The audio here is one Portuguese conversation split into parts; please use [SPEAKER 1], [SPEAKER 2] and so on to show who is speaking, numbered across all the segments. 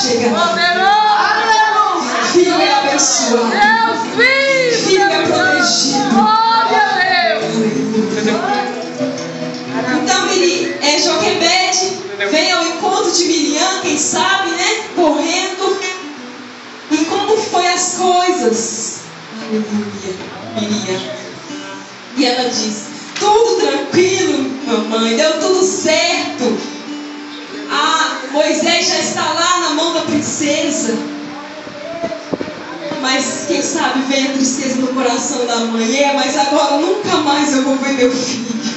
[SPEAKER 1] chega. Filho é abençoado. Filho é protegido. Então, Joquebede vem ao encontro de Miriam, quem sabe, né? Correndo. E como foi as coisas? Aleluia, Miriam. E ela diz: tudo tranquilo, mamãe, deu tudo certo. Moisés já está lá na mão da princesa. Mas quem sabe vem a tristeza no coração da mãe. Mas agora nunca mais eu vou ver meu filho.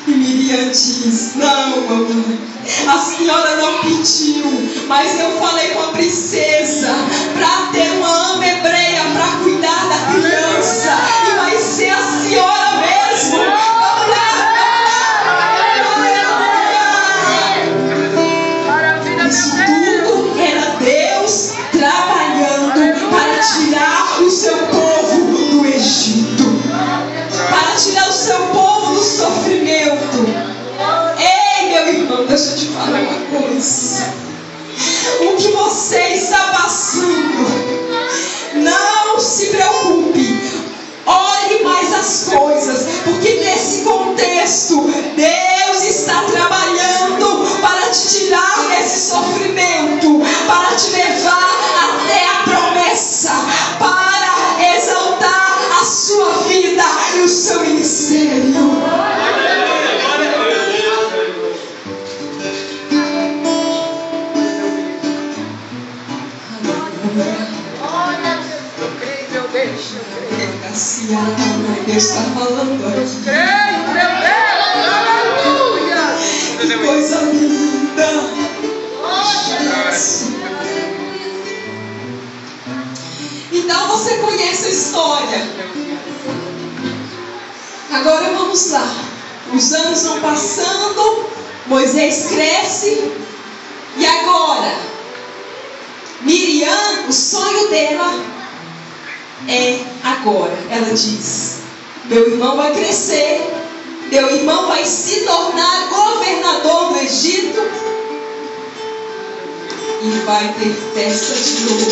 [SPEAKER 1] E Miriam diz: não, mamãe, a senhora não pediu, mas eu falei com a princesa para ter uma ama hebreia para cuidar da criança. E vai ser a senhora mesmo. Isso tudo era Deus trabalhando para tirar o seu povo do Egito, para tirar o seu povo do sofrimento. Ei, meu irmão, deixa eu te falar uma coisa. O que você está passando, não se preocupe. Olhe mais as coisas, porque nesse contexto Deus está trabalhando para te tirar desse sofrimento, para te levar até a promessa, para exaltar a sua vida e o seu ministério. Deus está falando aqui. Que coisa linda. Então você conhece a história. Agora vamos lá. Os anos vão passando, Moisés cresce. E agora Miriam, o sonho dela é agora. Ela diz: meu irmão vai crescer, meu irmão vai se tornar governador do Egito e vai ter festa de novo.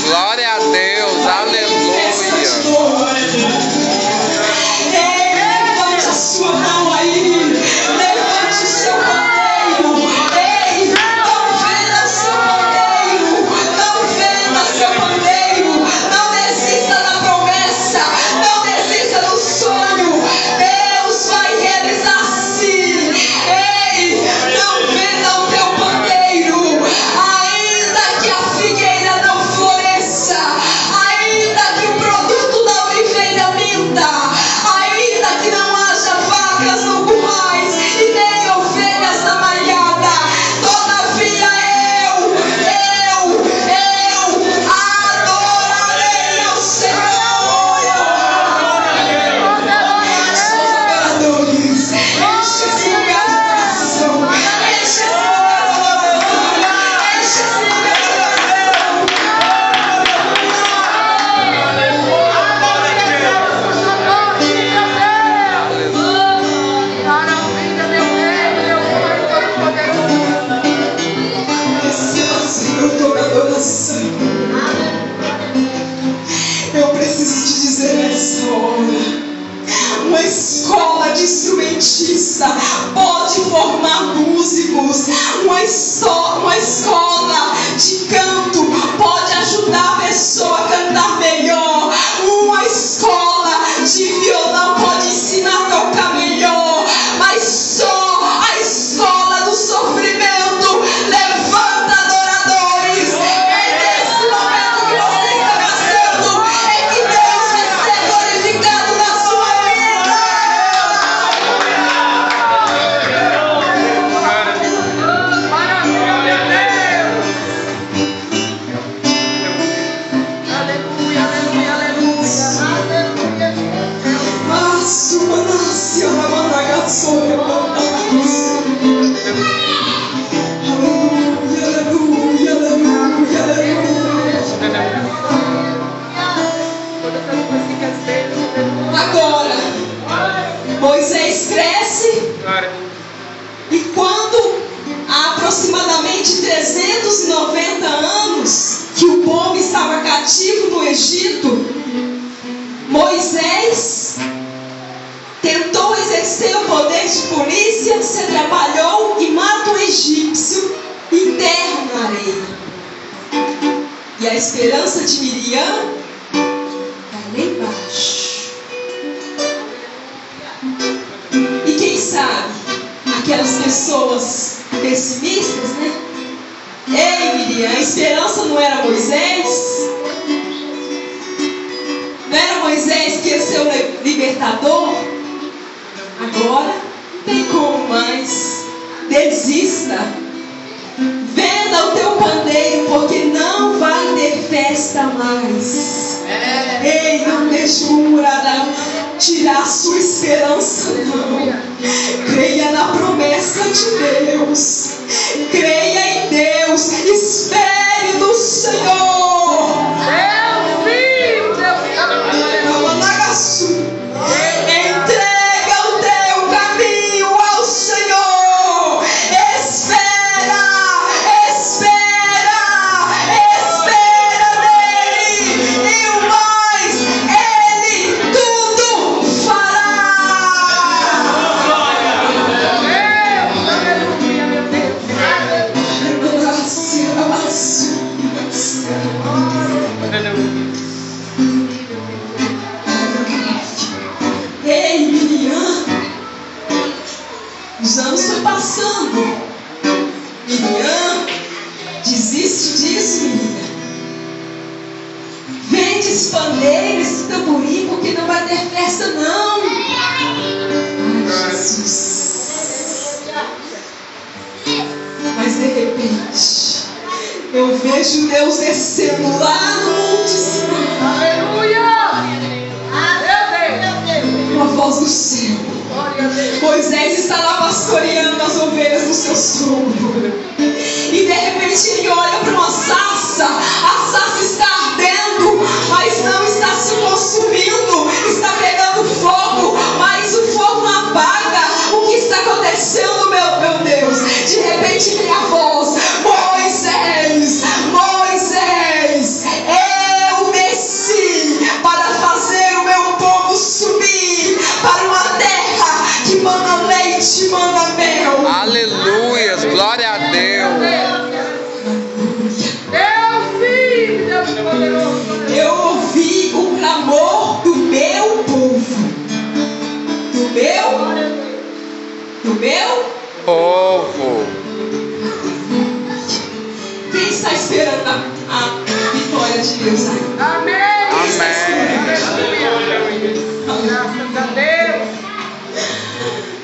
[SPEAKER 2] Glória a Deus, aleluia.
[SPEAKER 1] Levante a sua mão aí, levante o seu pandeiro. Ei, não venda seu pandeiro, não venda seu pandeiro, não desista da promessa, não desista do sonho. Deus vai realizar sim. Ei, não venda o teu pandeiro, ainda que a figueira não floresça, ainda que o produto da oliveira minta, ainda que não haja vacas no currais e nem ovelhas na malhada, todavia eu adorarei ao Senhor. Os adoradores, enche esse lugar de oração, enche esse lugar de oração, enche esse lugar de Senhor, toda adoração. Eu preciso te dizer nessa hora: uma escola de instrumentista pode formar músicos, uma escola de canto pode ajudar a pessoa a cantar melhor, uma escola de violão pode ensinar a tocar melhor, mas só a escola do sofrimento levanta adoradores. É nesse momento que você está passando é que Deus vai ser glorificado na sua vida. Egito, Moisés tentou exercer o poder de polícia, se atrapalhou e mata um egípcio e enterra na areia. E a esperança de Miriam está lá embaixo. E quem sabe, aquelas pessoas pessimistas, né? Ei, Miriam, a esperança não era Moisés? Não era Moisés que ia ser o libertador? Agora não tem como mais. Desista. Venda o teu pandeiro, porque não vai ter festa mais. Ei, não deixe o murmurador tirar a sua esperança, não. Creia na promessa de Deus. Creia em Deus. Espere no Senhor. Entrega o teu caminho ao Senhor. Espera nele. E o mais, Ele tudo fará. Ei, Miriam, os anos estão passando. Miriam, desiste disso, Miriam. Vende esse pandeiro, esse tamborim, porque não vai ter festa, não. Ai, Jesus. Mas de repente, eu vejo Deus descendo lá no Monte Sinai. Uma voz do céu. Moisés está lá pastoreando as ovelhas do seu sogro. E de repente ele olha para uma sarça. A sarça está ardendo, mas não está se consumindo. Está pegando fogo, mas o fogo não apaga. O que está acontecendo, meu Deus? De repente vem a voz: Moisés, Moisés, eu desci para fazer o meu povo subir para uma terra que manda leite e manda mel.
[SPEAKER 2] Aleluia, glória a Deus.
[SPEAKER 1] Eu ouvi o clamor do meu povo. Do meu
[SPEAKER 2] Povo.
[SPEAKER 1] Quem está esperando a vitória de Deus aí?
[SPEAKER 2] Amém.
[SPEAKER 3] Graças a Deus.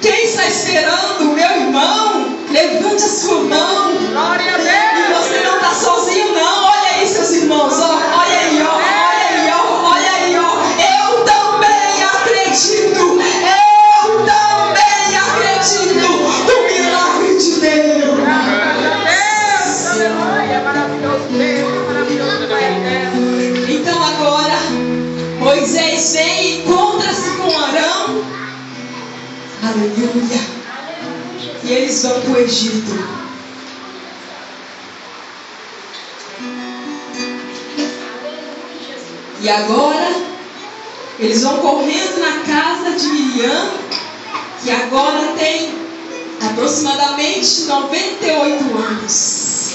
[SPEAKER 1] Quem está esperando, meu irmão? Levante a sua mão.
[SPEAKER 3] Glória a Deus.
[SPEAKER 1] E você não está sozinho, não. Olha aí, seus irmãos. Ó. Olha aí, ó. Olha aí, ó. Olha aí, ó. Eu também acredito. Eu também acredito no milagre de Deus.
[SPEAKER 3] Graças a Deus. Aleluia. Maravilhoso Deus. Maravilhoso Pai eterno.
[SPEAKER 1] Então agora Moisés vem e encontra-se com Arão. Aleluia. E eles vão para o Egito. E agora eles vão correndo na casa de Miriam, que agora tem aproximadamente 98 anos.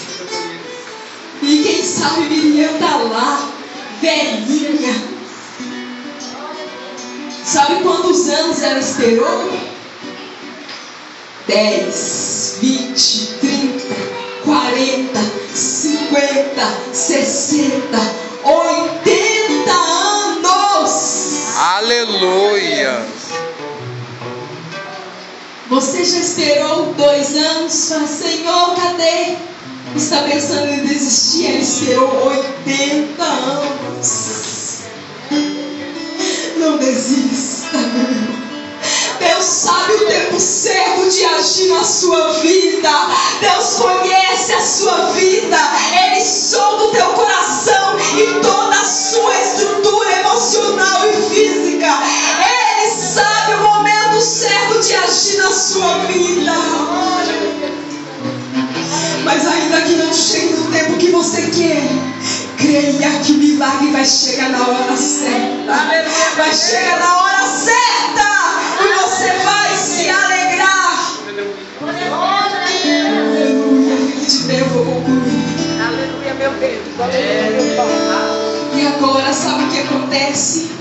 [SPEAKER 1] E quem sabe Miriam está lá, velhinha. Sabe quantos anos ela esperou? 10, 20, 30, 40, 50, 60, 80 anos.
[SPEAKER 2] Aleluia.
[SPEAKER 1] Você já esperou 2 anos? Fala: Senhor, cadê? Está pensando em desistir? Ela esperou 80 anos. Não desista. Deus sabe o tempo certo de agir na sua vida. Deus conhece a sua vida. Ele sonda o teu coração e toda a sua estrutura emocional e física. Ele sabe o momento certo de agir na sua vida. Mas ainda que não chegue no tempo que você quer, Creia que o milagre vai chegar na hora certa.
[SPEAKER 3] Aleluia.
[SPEAKER 1] Vai chegar na hora certa e você vai se alegrar. Aleluia. Eu vou concluir.
[SPEAKER 3] Aleluia, meu Deus. Aleluia, meu Pai.
[SPEAKER 1] E agora, sabe o que acontece?